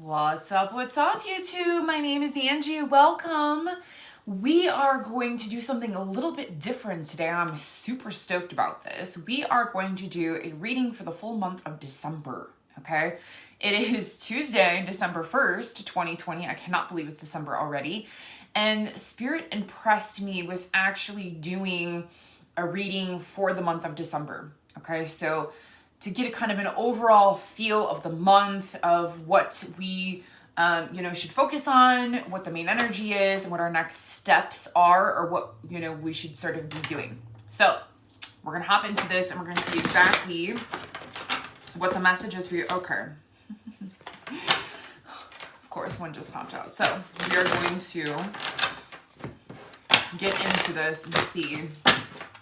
What's up, YouTube? My name is Angie. Welcome. We are going to do something a little bit different today. I'm super stoked about this. We are going to do a reading for the full month of December, okay? It is Tuesday, December 1st, 2020. I cannot believe it's December already. And Spirit impressed me with actually doing a reading for the month of December, okay? So to get a kind of an overall feel of the month, of what we should focus on, what the main energy is, and what our next steps are, or what we should sort of be doing. So we're gonna hop into this and we're gonna see exactly what the message is for you. Okay. Of course, one just popped out. So we are going to get into this and see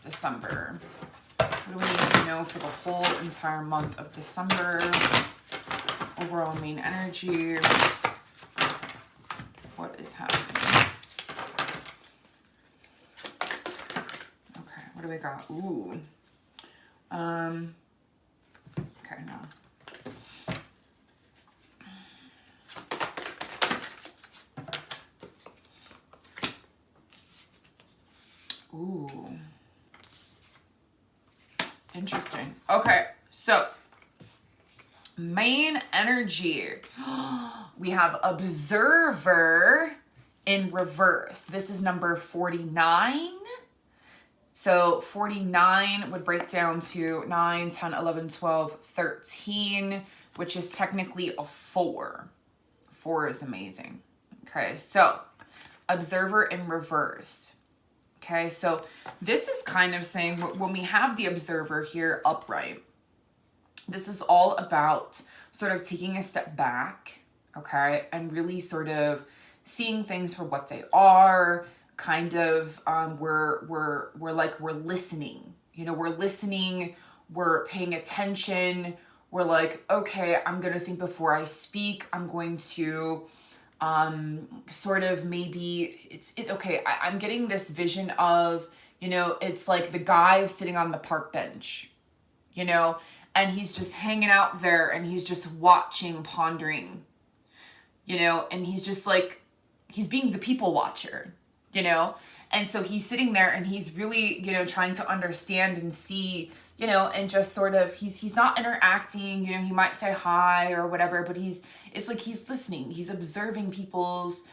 December. What do we need to know for the whole entire month of December? Overall main energy. What is happening? Okay, what do we got? Ooh. Okay, no. Ooh. Interesting. Okay, so main energy. We have observer in reverse. This is number 49. So 49 would break down to 9, 10, 11, 12, 13, which is technically a 4. 4 is amazing. Okay, so observer in reverse. Okay, so this is kind of saying when we have the observer here upright, this is all about sort of taking a step back, okay, and really sort of seeing things for what they are. Kind of, we're listening. We're listening. We're paying attention. We're like, okay, I'm gonna think before I speak. I'm going to sort of maybe it's okay. I'm getting this vision of, it's like the guy sitting on the park bench, and he's just hanging out there and he's just watching, pondering, and he's just like, he's being the people watcher, and so he's sitting there and he's really, trying to understand and see, and just sort of, he's not interacting, he might say hi or whatever, but it's like he's listening, he's observing people's,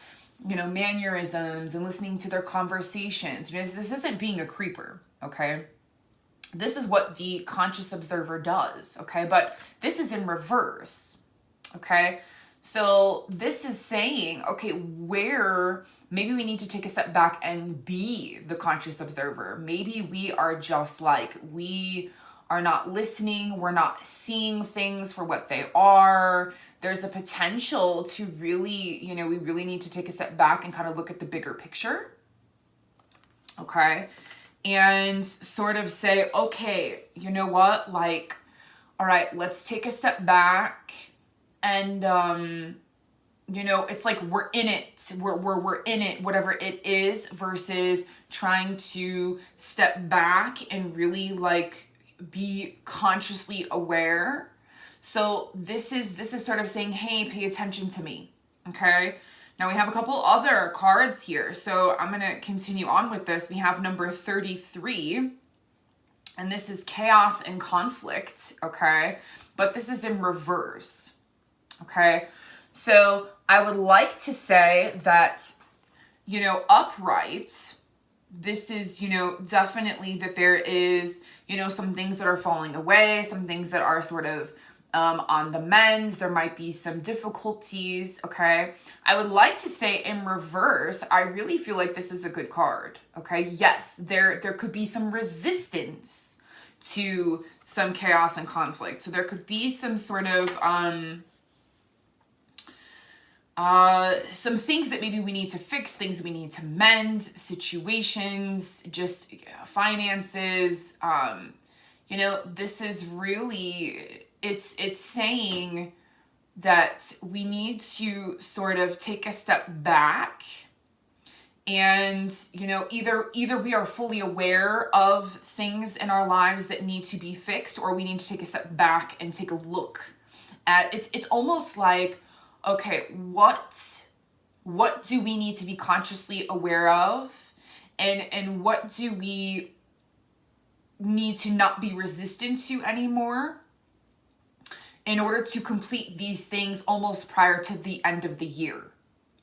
mannerisms and listening to their conversations. This isn't being a creeper, okay? This is what the conscious observer does, okay? But this is in reverse, okay? So this is saying, okay, where maybe we need to take a step back and be the conscious observer. Maybe we are just like, we are not listening. We're not seeing things for what they are. There's a potential to really, we really need to take a step back and kind of look at the bigger picture. Okay. And sort of say, okay, you know what? Like, all right, let's take a step back and, it's like we're in it. We're in it, whatever it is, versus trying to step back and really like be consciously aware. So this is sort of saying, hey, pay attention to me. Okay. Now we have a couple other cards here. So I'm going to continue on with this. We have number 33, and this is chaos and conflict. Okay. But this is in reverse. Okay. So I would like to say that, upright, this is, definitely that there is, some things that are falling away, some things that are sort of on the mend. There might be some difficulties, okay? I would like to say in reverse, I really feel like this is a good card, okay? Yes, there could be some resistance to some chaos and conflict. So there could be some sort of some things that maybe we need to fix, things we need to mend, situations, just finances. This is really, it's saying that we need to sort of take a step back and, either we are fully aware of things in our lives that need to be fixed, or we need to take a step back and take a look at, it's almost like, okay, what do we need to be consciously aware of, and what do we need to not be resistant to anymore in order to complete these things almost prior to the end of the year.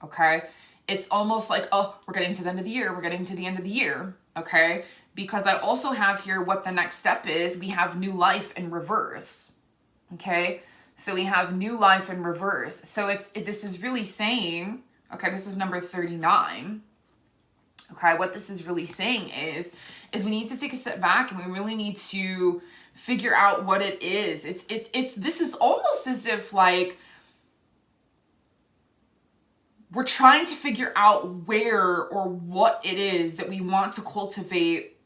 Okay, it's almost like, oh, we're getting to the end of the year, we're getting to the end of the year. Okay, because I also have here what the next step is. We have new life in reverse. Okay, so we have new life in reverse. So this is really saying, okay, this is number 39. Okay, what this is really saying is we need to take a step back, and we really need to figure out what it is. This is almost as if like we're trying to figure out where or what it is that we want to cultivate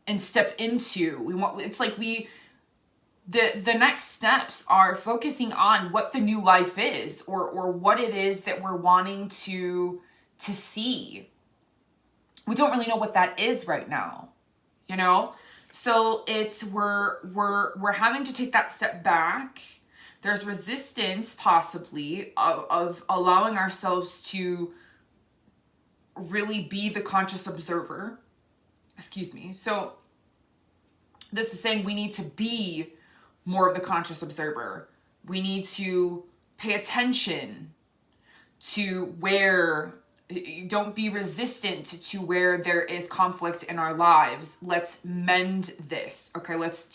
and step into. It's like the next steps are focusing on what the new life is, or what it is that we're wanting to see. We don't really know what that is right now, you know? So we're having to take that step back. There's resistance possibly of allowing ourselves to really be the conscious observer. Excuse me. So this is saying we need to be more of the conscious observer. We need to pay attention to where, don't be resistant to where there is conflict in our lives. Let's mend this. Okay, let's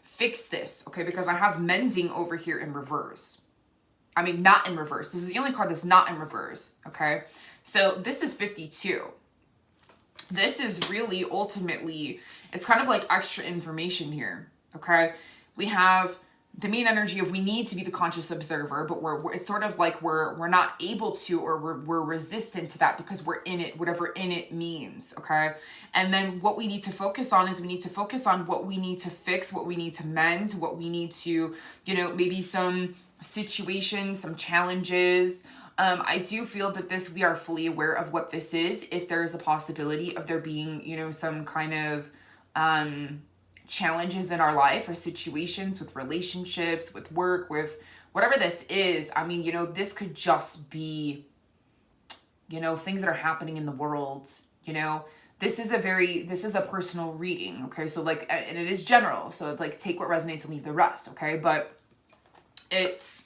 fix this. Okay, because I have mending over here in reverse. I mean, not in reverse. This is the only card that's not in reverse. Okay, so this is 52. This is really ultimately, it's kind of like extra information here. Okay, we have the main energy of we need to be the conscious observer, but it's sort of like we're not able to, or we're resistant to that because we're in it, whatever in it means. Okay, and then what we need to focus on is we need to focus on what we need to fix, what we need to mend, what we need to, you know, maybe some situations, some challenges. I do feel that we are fully aware of what this is. If there is a possibility of there being, you know, some kind of challenges in our life or situations with relationships, with work, with whatever this is. I mean, you know, this could just be, you know, things that are happening in the world. You know, this is a personal reading. Okay, so like, and it is general, so it's like take what resonates and leave the rest. Okay, but it's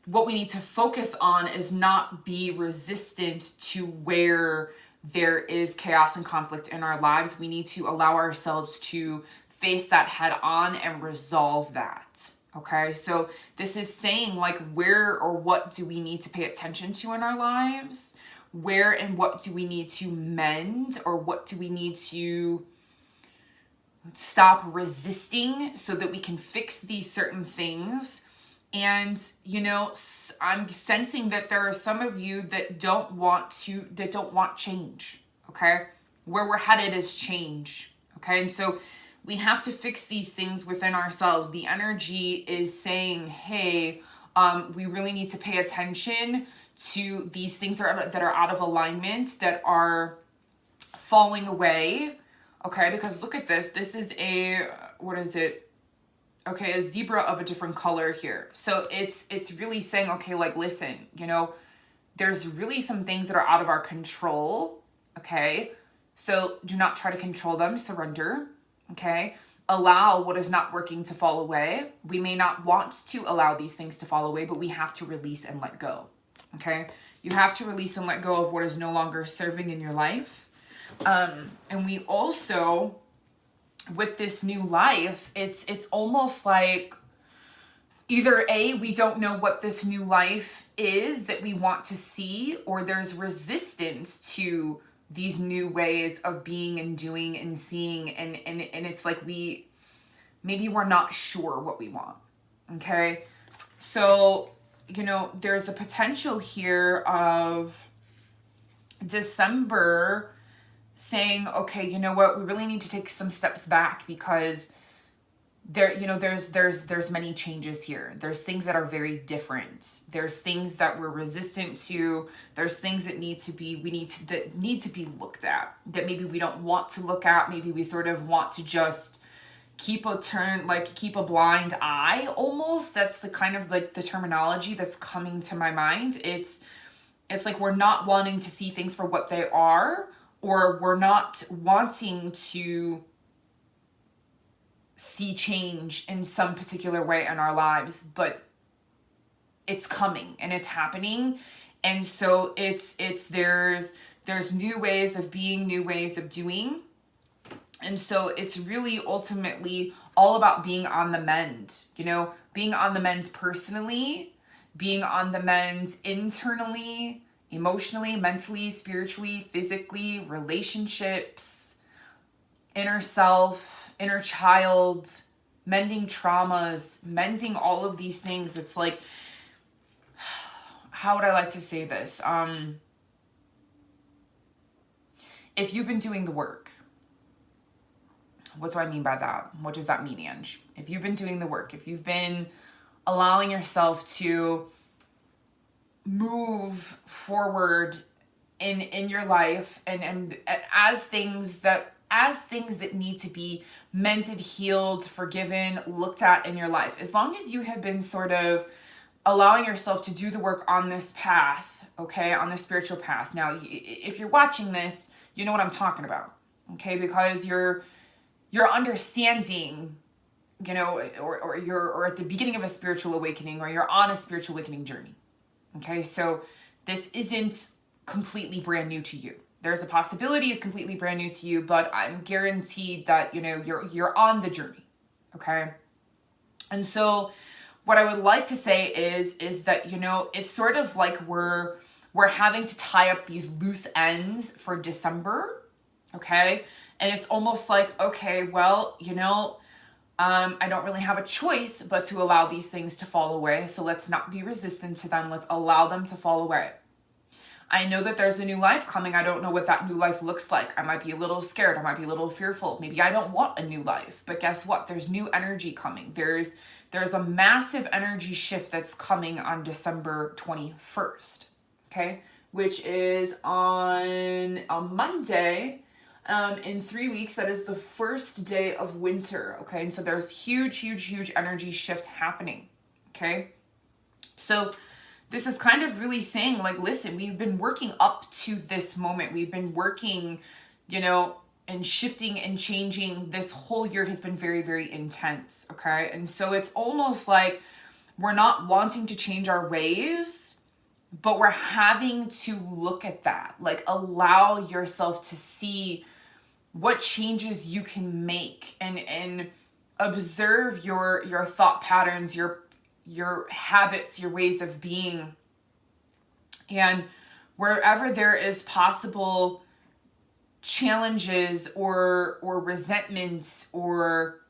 what we need to focus on is not be resistant to where there is chaos and conflict in our lives. We need to allow ourselves to face that head on and resolve that. Okay, so this is saying like where or what do we need to pay attention to in our lives? Where and what do we need to mend, or what do we need to stop resisting so that we can fix these certain things? And, you know, I'm sensing that there are some of you that don't want change. Okay, where we're headed is change. Okay, and so we have to fix these things within ourselves. The energy is saying, hey, we really need to pay attention to these things that are out of alignment, that are falling away. Okay, because look at this. This is what is it? Okay, a zebra of a different color here. So it's really saying, okay, like, listen, you know, there's really some things that are out of our control. Okay, so do not try to control them. Surrender. Okay, allow what is not working to fall away. We may not want to allow these things to fall away, but we have to release and let go. Okay, you have to release and let go of what is no longer serving in your life. And we also, with this new life, it's almost like either A, we don't know what this new life is that we want to see, or there's resistance to these new ways of being and doing and seeing, and it's like maybe we're not sure what we want. Okay, so, you know, there's a potential here of December saying, okay, you know what, we really need to take some steps back, because there, you know, there's many changes here. There's things that are very different. There's things that we're resistant to. There's things that need to be looked at, that maybe we don't want to look at. Maybe we sort of want to just, keep a blind eye almost. That's the kind of like the terminology that's coming to my mind. It's like we're not wanting to see things for what they are, or we're not wanting to see change in some particular way in our lives, but it's coming and it's happening. And so there's new ways of being, new ways of doing. And so it's really ultimately all about being on the mend, being on the mend personally, being on the mend internally, emotionally, mentally, spiritually, physically, relationships, inner self, inner child, mending traumas, mending all of these things. It's like, how would I like to say this? If you've been doing the work, what do I mean by that? What does that mean, Ange? If you've been doing the work, if you've been allowing yourself to move forward in your life and as things that need to be mended, healed, forgiven, looked at in your life, as long as you have been sort of allowing yourself to do the work on this path, okay, on the spiritual path. Now, if you're watching this, you know what I'm talking about, okay, because you're understanding, or you're at the beginning of a spiritual awakening, or you're on a spiritual awakening journey. Okay, so this isn't completely brand new to you. There's a possibility it's completely brand new to you, but I'm guaranteed that, you're on the journey. Okay. And so what I would like to say is that, it's sort of like we're having to tie up these loose ends for December. Okay. And it's almost like, okay, well, I don't really have a choice but to allow these things to fall away. So let's not be resistant to them. Let's allow them to fall away. I know that there's a new life coming. I don't know what that new life looks like. I might be a little scared. I might be a little fearful. Maybe I don't want a new life. But guess what? There's new energy coming. There's a massive energy shift that's coming on December 21st. Okay? Which is on a Monday. In 3 weeks, that is the first day of winter, okay? And so there's huge energy shift happening, okay? So this is kind of really saying, like, listen, we've been working up to this moment. We've been working, and shifting and changing. This whole year has been very, very intense, okay? And so it's almost like we're not wanting to change our ways, but we're having to look at that. Like, allow yourself to see what changes you can make and observe your thought patterns, your habits, your ways of being. And wherever there is possible challenges or resentments or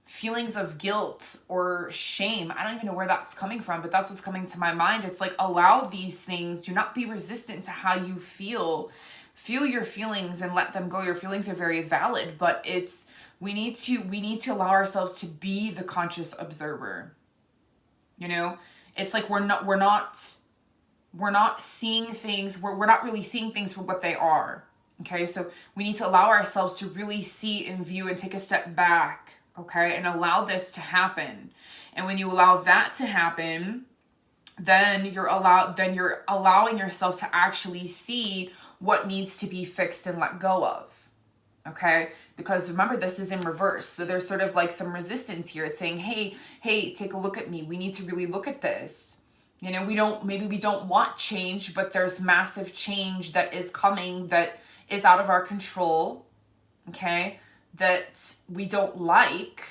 feelings of guilt or shame, I don't even know where that's coming from, but that's what's coming to my mind. It's like, allow these things. Do not be resistant to how you feel. Feel your feelings and let them go. Your feelings are very valid, but we need to allow ourselves to be the conscious observer. It's like we're not seeing things. We're not really seeing things for what they are. Okay, so we need to allow ourselves to really see and view and take a step back. Okay, and allow this to happen. And when you allow that to happen, then you're allowing yourself to actually see what needs to be fixed and let go of. Okay? Because remember, this is in reverse. So there's sort of like some resistance here. It's saying, hey, take a look at me. We need to really look at this. Maybe we don't want change, but there's massive change that is coming that is out of our control. Okay? That we don't like,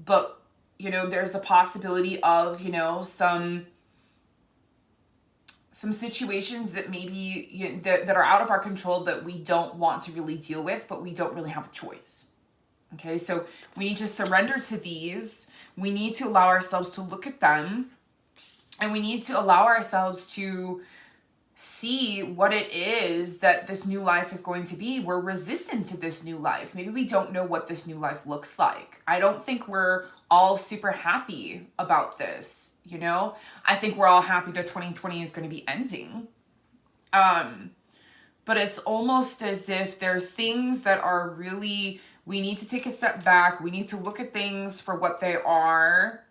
but, there's a possibility of, some situations that maybe that are out of our control that we don't want to really deal with, but we don't really have a choice. Okay, so we need to surrender to these. We need to allow ourselves to look at them, and we need to allow ourselves to see what it is that this new life is going to be. We're resistant to this new life. Maybe we don't know what this new life looks like. I don't think we're all super happy about this, I think we're all happy that 2020 is going to be ending. But it's almost as if there's things that are really, We need to take a step back. We need to look at things for what they are.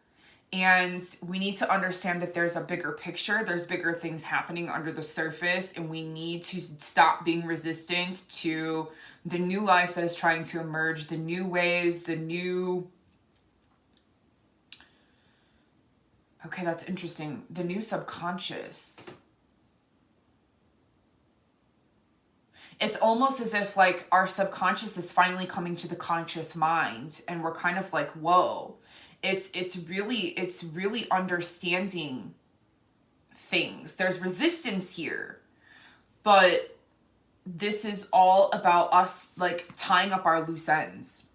And we need to understand that there's a bigger picture. There's bigger things happening under the surface. And we need to stop being resistant to the new life that is trying to emerge, the new ways, the new... Okay, that's interesting. The new subconscious. It's almost as if like our subconscious is finally coming to the conscious mind, and we're kind of like, whoa. It's really understanding things. There's resistance here, but this is all about us like tying up our loose ends,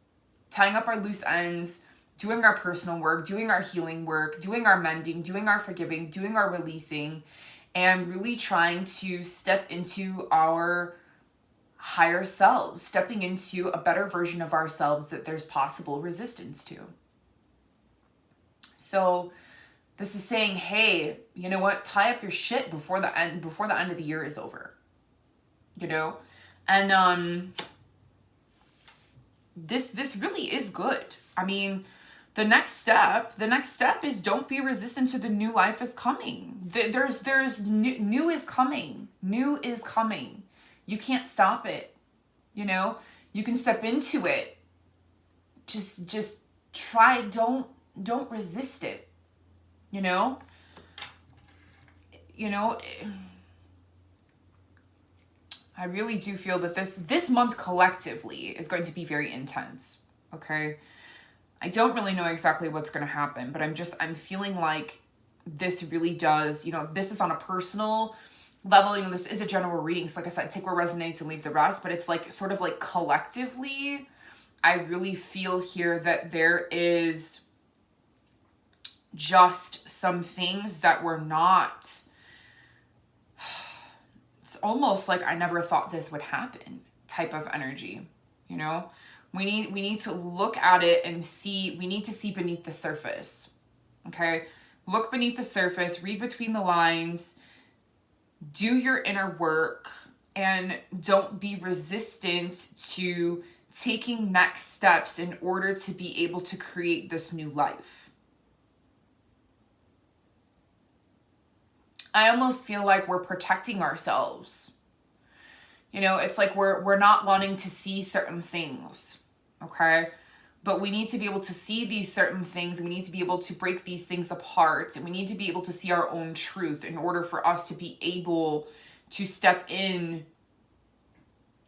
doing our personal work, doing our healing work, doing our mending, doing our forgiving, doing our releasing, and really trying to step into our higher selves, stepping into a better version of ourselves that there's possible resistance to. So this is saying, hey, you know what? Tie up your shit before the end of the year is over. You know? And this really is good. I mean, the next step is don't be resistant to the new life is coming. There's new is coming. New is coming. You can't stop it. You know? You can step into it. Just try, don't resist it. You know, I really do feel that this month collectively is going to be very intense. Okay. I don't really know exactly what's going to happen, but I'm feeling like this really does, this is on a personal level. This is a general reading. So like I said, take what resonates and leave the rest, but it's like sort of like collectively, I really feel here that there is just some things that were not, it's almost like I never thought this would happen type of energy. We need to look at it and see, we need to see beneath the surface. Okay. Look beneath the surface, read between the lines, do your inner work, and don't be resistant to taking next steps in order to be able to create this new life. I almost feel like we're protecting ourselves. It's like we're not wanting to see certain things, okay? But we need to be able to see these certain things, and we need to be able to break these things apart, and we need to be able to see our own truth in order for us to be able to step in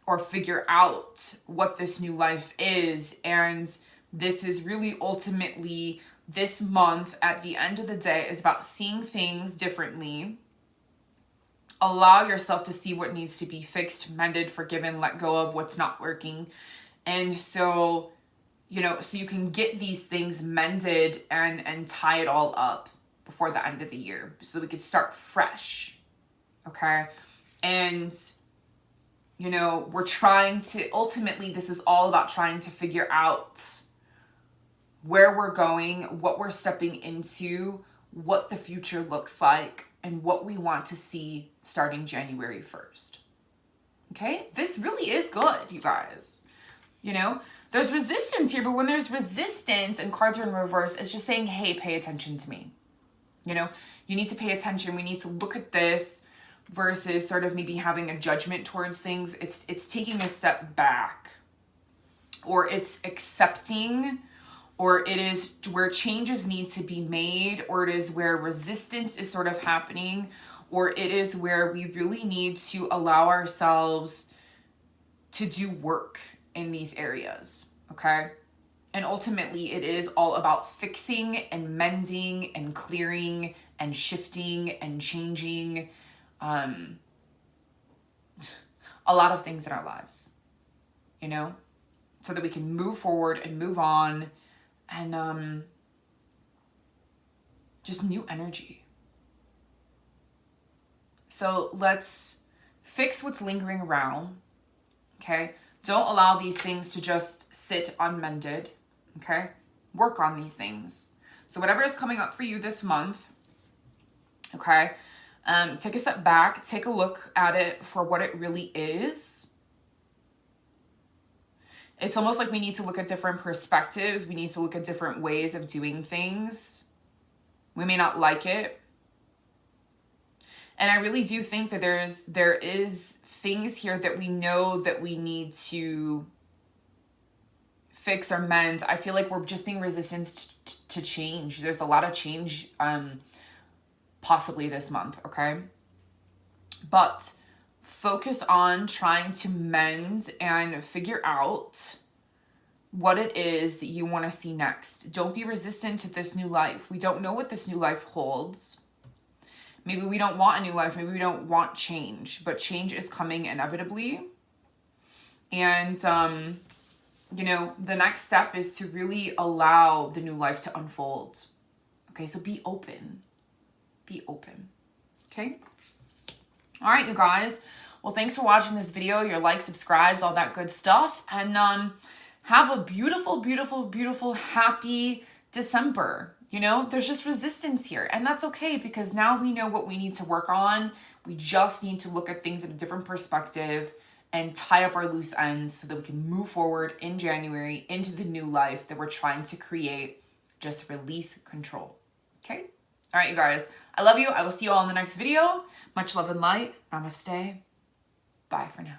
or figure out what this new life is. And this is really ultimately, this month at the end of the day is about seeing things differently. Allow yourself to see what needs to be fixed, mended, forgiven, let go of what's not working. And so, so you can get these things mended and tie it all up before the end of the year so that we could start fresh. Okay. And, we're trying to, ultimately, this is all about trying to figure out where we're going, what we're stepping into, what the future looks like, and what we want to see starting January 1st. Okay? This really is good, you guys. There's resistance here, but when there's resistance and cards are in reverse, it's just saying, hey, pay attention to me. You need to pay attention. We need to look at this versus sort of maybe having a judgment towards things. It's taking a step back, or it's accepting, or it is where changes need to be made, or it is where resistance is sort of happening, or it is where we really need to allow ourselves to do work in these areas, okay? And ultimately, it is all about fixing and mending and clearing and shifting and changing a lot of things in our lives, so that we can move forward and move on. And just new energy. So let's fix what's lingering around, okay? Don't allow these things to just sit unmended, okay? Work on these things. So whatever is coming up for you this month, okay? Take a step back, take a look at it for what it really is. It's almost like we need to look at different perspectives. We need to look at different ways of doing things. We may not like it. And I really do think that there is things here that we know that we need to fix or mend. I feel like we're just being resistant to change. There's a lot of change possibly this month, okay? But focus on trying to mend and figure out what it is that you want to see next. Don't be resistant to this new life. We don't know what this new life holds. Maybe we don't want a new life. Maybe we don't want change, but change is coming inevitably. And, you know, the next step is to really allow the new life to unfold. Okay, so be open. Be open. Okay? All right, you guys. Well, thanks for watching this video. Your likes, subscribes, all that good stuff. And have a beautiful, beautiful, beautiful, happy December. You know, there's just resistance here. And that's okay, because now we know what we need to work on. We just need to look at things in a different perspective and tie up our loose ends so that we can move forward in January into the new life that we're trying to create. Just release control. Okay? All right, you guys. I love you. I will see you all in the next video. Much love and light. Namaste. Bye for now.